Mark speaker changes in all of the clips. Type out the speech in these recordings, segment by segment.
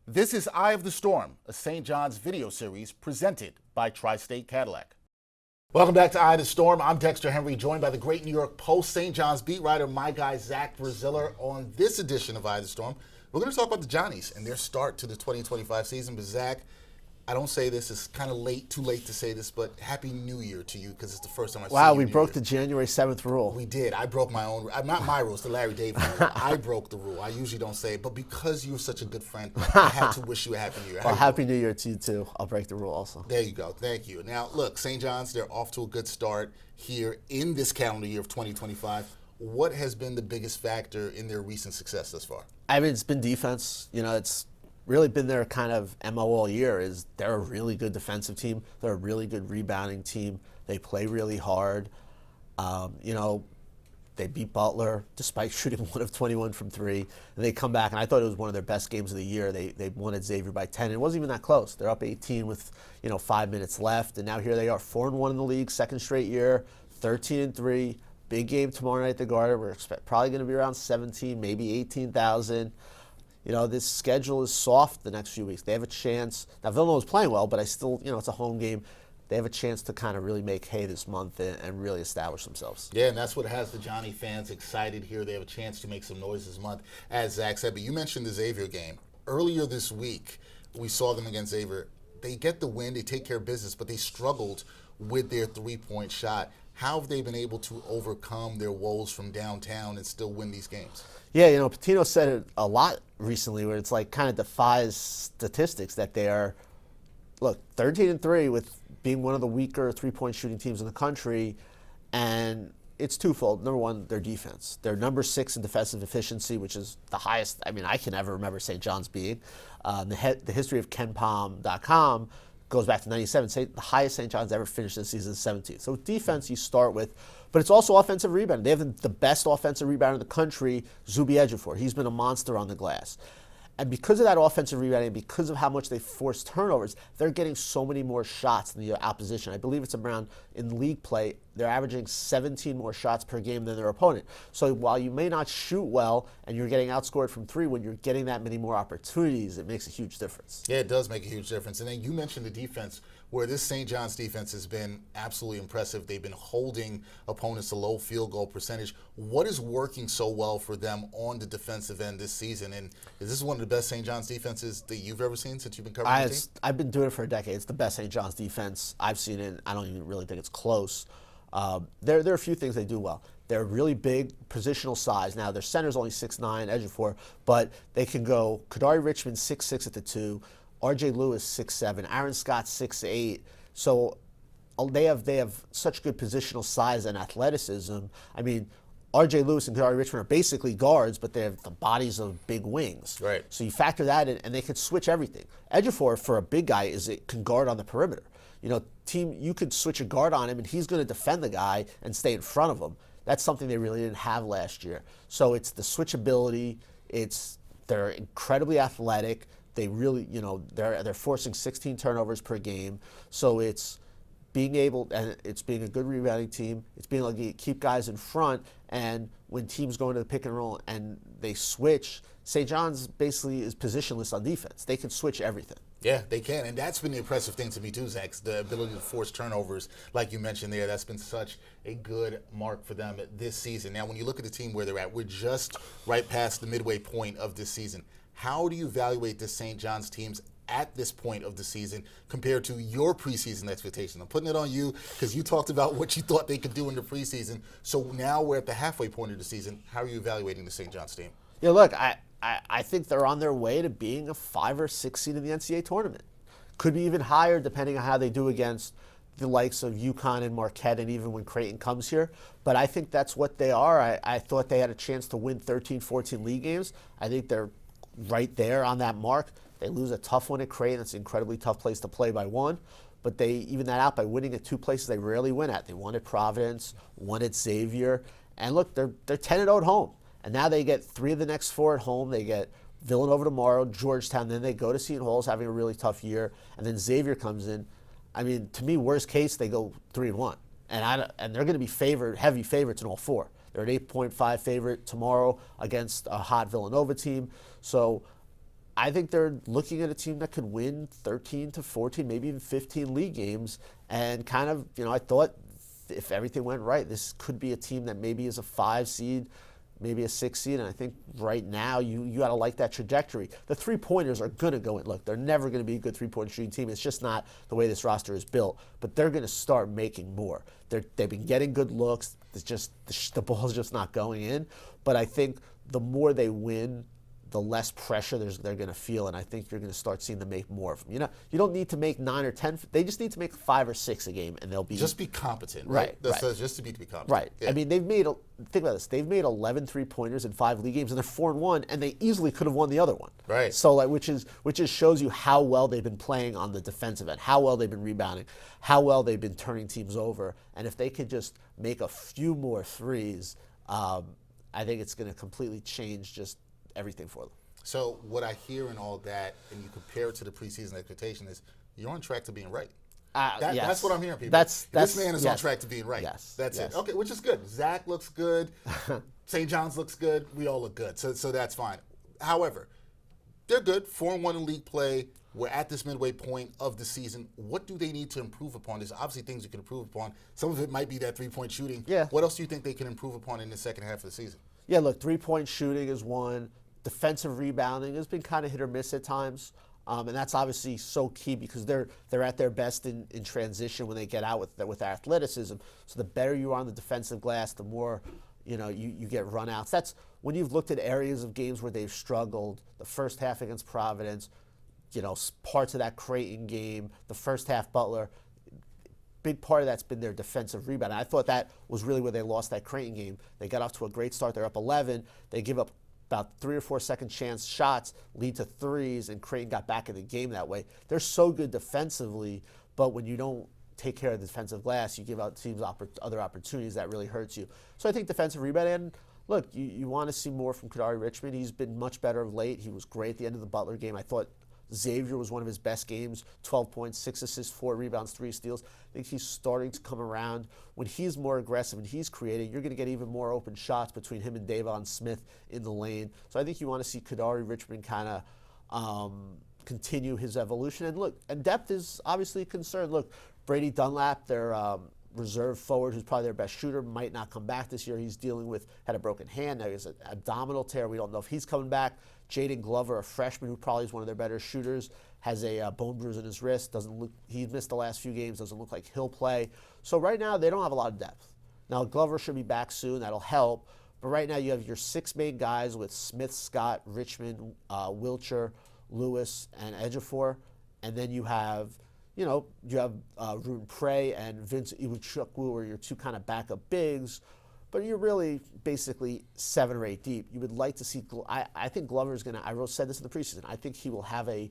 Speaker 1: This is Eye of the Storm, a St. John's video series presented by Tri-State Cadillac. Welcome back to Eye of the Storm. I'm Dexter Henry, joined by the great New York Post St. John's beat writer, my guy Zach Braziller. On this edition of Eye of the Storm, we're going to talk about the Johnnies and their start to the 2025 season. But Zach, I don't say this, it's kind of too late to say this, but Happy New Year to you, because it's the first time I've seen you.
Speaker 2: Wow, we broke the January 7th rule.
Speaker 1: We did. I broke my own, not my rules, the Larry David rule. I broke the rule. I usually don't say it, but because you're such a good friend, I had to wish you a Happy New Year.
Speaker 2: Well, Happy New Year to you, too. I'll break the rule also.
Speaker 1: There you go. Thank you. Now, look, St. John's, they're off to a good start here in this calendar year of 2025. What has been the biggest factor in their recent success thus far?
Speaker 2: I mean, it's been defense. You know, it's really been their kind of MO all year. Is they're a really good defensive team. They're a really good rebounding team. They play really hard. They beat Butler despite shooting 1 of 21 from 3. And they come back, and I thought it was one of their best games of the year. They won at Xavier by 10. It wasn't even that close. They're up 18 with 5 minutes left, and now here they are, 4-1 in the league, second straight year, 13-3. Big game tomorrow night at the Garden. We're probably going to be around 17, maybe 18,000. This schedule is soft the next few weeks. They have a chance. Now, Villanova's playing well, but it's a home game. They have a chance to kind of really make hay this month and really establish themselves.
Speaker 1: Yeah, and that's what has the Johnny fans excited here. They have a chance to make some noise this month, as Zach said. But you mentioned the Xavier game. Earlier this week, we saw them against Xavier. They get the win. They take care of business, but they struggled with their three-point shot. How have they been able to overcome their woes from downtown and still win these games?
Speaker 2: Yeah, Patino said it a lot recently where it's like kind of defies statistics that they are, 13-3 with being one of the weaker three-point shooting teams in the country, and it's twofold. Number one, their defense. They're number 6 in defensive efficiency, which is the highest, I can ever remember St. John's being. The history of KenPom.com goes back to 97. The highest St. John's ever finished this season is 17th. So defense you start with, but it's also offensive rebounding. They have the best offensive rebounder in the country, Zuby Ejiofor. He's been a monster on the glass. And because of that offensive rebounding, because of how much they force turnovers, they're getting so many more shots than the opposition. I believe it's around, in league play, they're averaging 17 more shots per game than their opponent. So while you may not shoot well and you're getting outscored from 3, when you're getting that many more opportunities, it makes a huge difference.
Speaker 1: Yeah, it does make a huge difference. And then you mentioned the defense, where this St. John's defense has been absolutely impressive. They've been holding opponents to low field goal percentage. What is working so well for them on the defensive end this season? And is this one of the best St. John's defenses that you've ever seen since you've been covering the team?
Speaker 2: I've been doing it for a decade. It's the best St. John's defense I've seen it. I don't even really think it's close. There are a few things they do well. They're really big positional size. Now, their center's only 6'9", Ejiofor, but they can go Kadari Richmond 6'6" at the 2, R.J. Lewis 6'7", Aaron Scott 6'8". So they have such good positional size and athleticism. R.J. Lewis and Kadari Richmond are basically guards, but they have the bodies of big wings.
Speaker 1: Right.
Speaker 2: So you factor that in, and they can switch everything. Ejiofor, for a big guy, can guard on the perimeter. You could switch a guard on him, and he's going to defend the guy and stay in front of him. That's something they really didn't have last year. So it's the switchability. They're incredibly athletic. They really, they're forcing 16 turnovers per game. So it's being a good rebounding team. It's being able to keep guys in front. And when teams go into the pick and roll and they switch, St. John's basically is positionless on defense. They can switch everything.
Speaker 1: Yeah, they can, and that's been the impressive thing to me too, Zach, the ability to force turnovers, like you mentioned there. That's been such a good mark for them this season. Now, when you look at the team where they're at, we're just right past the midway point of this season. How do you evaluate the St. John's teams at this point of the season compared to your preseason expectations? I'm putting it on you because you talked about what you thought they could do in the preseason. So now we're at the halfway point of the season. How are you evaluating the St. John's team?
Speaker 2: Yeah, look, I think they're on their way to being a 5 or 6 seed in the NCAA tournament. Could be even higher depending on how they do against the likes of UConn and Marquette, and even when Creighton comes here. But I think that's what they are. I thought they had a chance to win 13, 14 league games. I think they're right there on that mark. They lose a tough one at Creighton. It's an incredibly tough place to play by 1. But they even that out by winning at 2 places they rarely win at. They won at Providence, won at Xavier. And look, they're 10-0 at home. And now they get 3 of the next 4 at home. They get Villanova tomorrow, Georgetown. Then they go to Seton Hall's having a really tough year. And then Xavier comes in. To me, worst case, they go 3-1. And they're going to be heavy favorites in all 4. They're an 8.5 favorite tomorrow against a hot Villanova team. So I think they're looking at a team that could win 13 to 14, maybe even 15 league games. And kind of, I thought if everything went right, this could be a team that maybe is a 5 seed, maybe a 6 seed. And I think right now you got to like that trajectory. The 3-pointers are going to go in. Look, they're never going to be a good 3-point shooting team. It's just not the way this roster is built. But they're going to start making more. They've been getting good looks. It's just the ball's just not going in. But I think the more they win, the less pressure they're going to feel, and I think you're going to start seeing them make more of them. You don't need to make 9 or 10. They just need to make 5 or 6 a game, and they'll be
Speaker 1: just be competent, right?
Speaker 2: Right.
Speaker 1: Just to be competent,
Speaker 2: right?
Speaker 1: Yeah.
Speaker 2: I mean, think about this. They've made 11 3-pointers in 5 league games, and they're 4-1, and they easily could have won the other one.
Speaker 1: Right.
Speaker 2: So, which just shows you how well they've been playing on the defensive end, how well they've been rebounding, how well they've been turning teams over, and if they could just make a few more threes, I think it's going to completely change just everything for them.
Speaker 1: So what I hear in all that, and you compare it to the preseason expectation, is you're on track to being right.
Speaker 2: Yes.
Speaker 1: That's what I'm hearing, people. This man is on track to being right.
Speaker 2: Yes.
Speaker 1: That's it. Okay, which is good. Zach looks good. St. John's looks good. We all look good. So that's fine. However, they're good. 4-1 in league play. We're at this midway point of the season. What do they need to improve upon? There's obviously things you can improve upon. Some of it might be that 3-point shooting.
Speaker 2: Yeah.
Speaker 1: What else do you think they can improve upon in the second half of the season?
Speaker 2: Yeah, look, 3-point shooting is one. Defensive rebounding has been kind of hit or miss at times, and that's obviously so key because they're at their best in transition when they get out with athleticism. So the better you are on the defensive glass, the more you get runouts. That's when you've looked at areas of games where they've struggled. The first half against Providence, parts of that Creighton game, the first half Butler. Big part of that's been their defensive rebound. And I thought that was really where they lost that Creighton game. They got off to a great start. They're up 11. They give up about 3 or 4 second chance shots, lead to threes, and Creighton got back in the game that way. They're so good defensively, but when you don't take care of the defensive glass, you give out teams other opportunities that really hurts you. So I think defensive rebound, and look, you want to see more from Kadari Richmond. He's been much better of late. He was great at the end of the Butler game. I thought Xavier was one of his best games, 12 points, 6 assists, 4 rebounds, 3 steals. I think he's starting to come around. When he's more aggressive and he's creating, you're going to get even more open shots between him and Davon Smith in the lane. So I think you want to see Kadari Richmond kind of continue his evolution. And look, and depth is obviously a concern. Look, Brady Dunlap, their reserve forward, who's probably their best shooter, might not come back this year. He's had a broken hand. Now he has an abdominal tear. We don't know if he's coming back. Jaden Glover, a freshman who probably is one of their better shooters, has a bone bruise in his wrist. He's missed the last few games. Doesn't look like he'll play. So right now they don't have a lot of depth. Now Glover should be back soon. That'll help. But right now you have your 6 main guys with Smith, Scott, Richmond, Wilcher, Lewis, and Ejiofor, and then you have Ruben Prey and Vince Iwuchukwu are your 2 kind of backup bigs. But you're really basically 7 or 8 deep. You would like to see. I think Glover's going to. I said this in the preseason. I think he will have a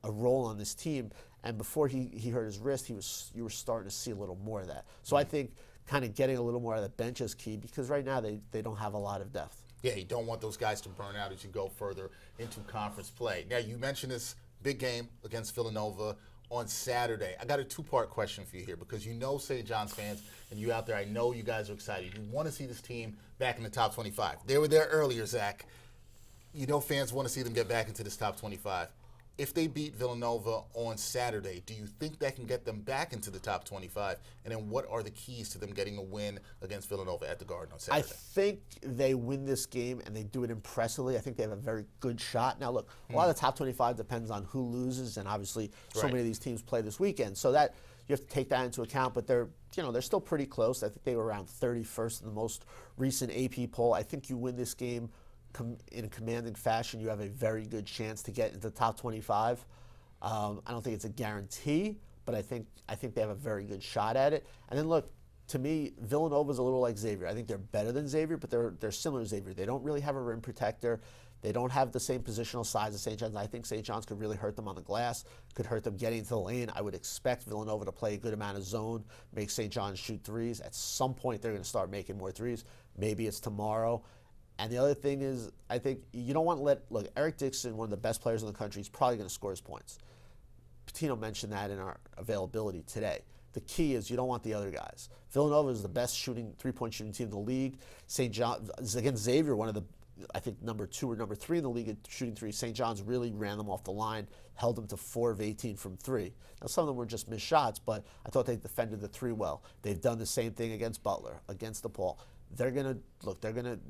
Speaker 2: role on this team. And before he hurt his wrist, you were starting to see a little more of that. So I think kind of getting a little more of the bench is key because right now they don't have a lot of depth.
Speaker 1: Yeah, you don't want those guys to burn out as you go further into conference play. Now you mentioned this big game against Villanova on Saturday. I got a 2-part question for you here because St. John's fans and you out there, I know you guys are excited. You want to see this team back in the top 25. They were there earlier, Zach. Fans want to see them get back into this top 25. If they beat Villanova on Saturday, do you think that can get them back into the top 25? And then what are the keys to them getting a win against Villanova at the Garden on Saturday?
Speaker 2: I think they win this game and they do it impressively. I think they have a very good shot. Now, look, a lot of the top 25 depends on who loses, and obviously so many of these teams play this weekend. So that you have to take that into account, but they're still pretty close. I think they were around 31st in the most recent AP poll. I think you win this game in a commanding fashion, you have a very good chance to get into the top 25. I don't think it's a guarantee, but I think they have a very good shot at it. And then look, to me, Villanova's a little like Xavier. I think they're better than Xavier, but they're similar to Xavier. They don't really have a rim protector. They don't have the same positional size as St. John's. I think St. John's could really hurt them on the glass, could hurt them getting into the lane. I would expect Villanova to play a good amount of zone, make St. John's shoot threes. At some point, they're going to start making more threes. Maybe it's tomorrow. And the other thing is, I think you don't want to look, Eric Dixon, one of the best players in the country, is probably going to score his points. Patino mentioned that in our availability today. The key is you don't want the other guys. Villanova is the best 3-point shooting team in the league. St. John's, against Xavier, one of the I think number 2 or number 3 in the league at shooting threes. St. John's really ran them off the line, held them to 4 of 18 from 3. Now, some of them were just missed shots, but I thought they defended the 3 well. They've done the same thing against Butler, against DePaul. They're gonna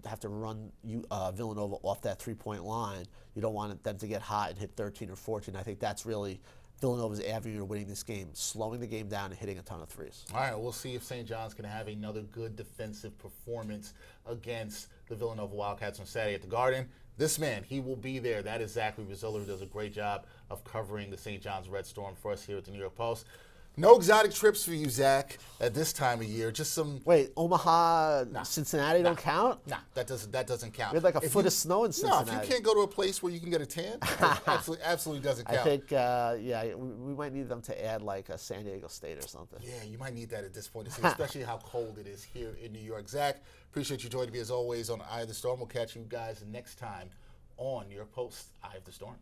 Speaker 2: have to run Villanova off that 3-point line. You don't want them to get hot and hit 13 or 14. I think that's really Villanova's avenue to winning this game, slowing the game down and hitting a ton of threes.
Speaker 1: All right, we'll see if St. John's can have another good defensive performance against the Villanova Wildcats on Saturday at the Garden. This man, he will be there. That is Zachary Rizzolo, who does a great job of covering the St. John's Red Storm for us here at the New York Post. No exotic trips for you, Zach, at this time of year. Just some.
Speaker 2: Wait, Omaha, Cincinnati don't count?
Speaker 1: Nah, that doesn't count.
Speaker 2: We had like a foot of snow in Cincinnati.
Speaker 1: No, if you can't go to a place where you can get a tan, it absolutely doesn't count.
Speaker 2: I think, we might need them to add like a San Diego State or something.
Speaker 1: Yeah, you might need that at this point, especially how cold it is here in New York. Zach, appreciate you joining me as always on Eye of the Storm. We'll catch you guys next time on New York Post Eye of the Storm.